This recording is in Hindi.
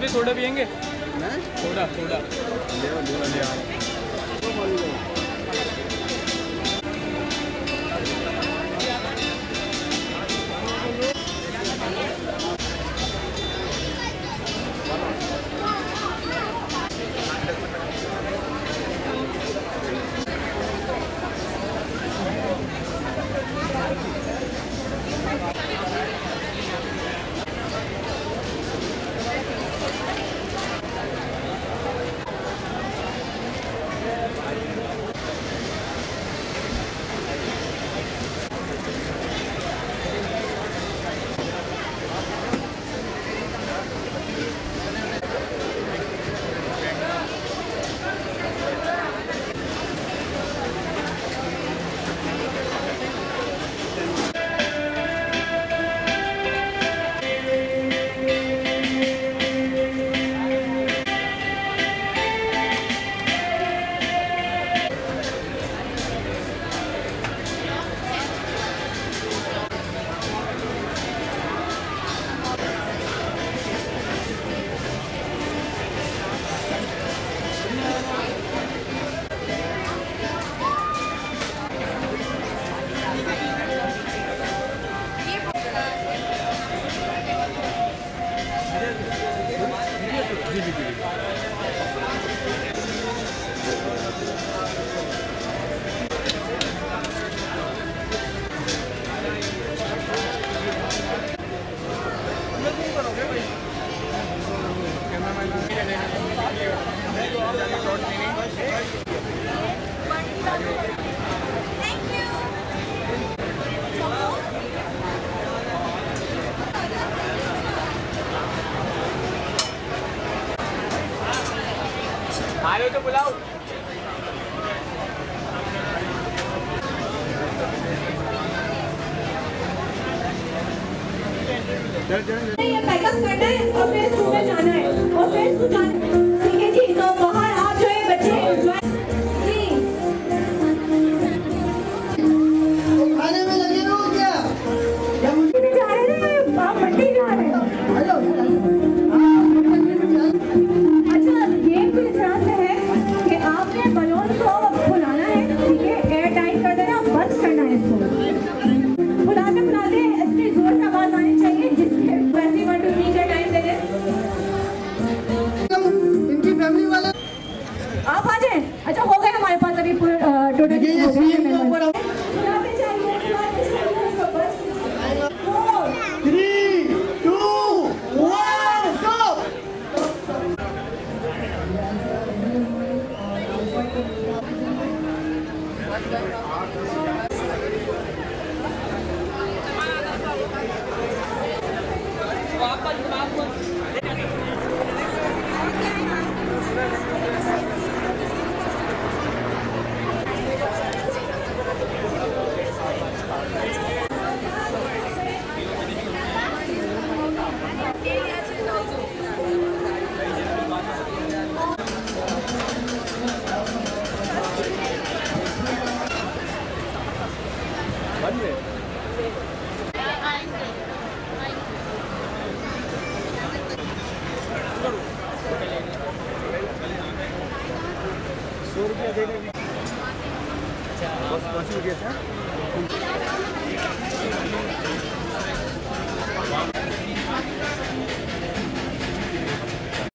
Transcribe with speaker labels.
Speaker 1: भी सोडा पियेंगे? सोडा सोडा आ रहे हो तो बुलाओ।
Speaker 2: ये पैकअप करना है और फिर स्कूल में जाना है और फिर स्कूल जाना है। ठीक है जी, तो बाहर आप जो है बच्चे एंजॉय जी।
Speaker 3: खाने में लगे हो क्या?
Speaker 2: जा रहे हैं, आप मंडी जा रहे हैं। अच्छा, गेम तो इस तरह से है कि आपने बलून को फुलाना है, ठीक है, एयर टाइट कर देना, बंद करना है इसको। फुलाते फुलाते इतनी जोर से आवाज आनी चाहिए जिससे 1 2 3 का टाइम दे दें। स्टूडेंट
Speaker 3: ये सीएम के ऊपर
Speaker 2: बुलाते चाहिए उसको बस
Speaker 3: 3, 2, 1, stop!
Speaker 1: बंद है। ₹100 देने भी। बस पहुँच गए थे।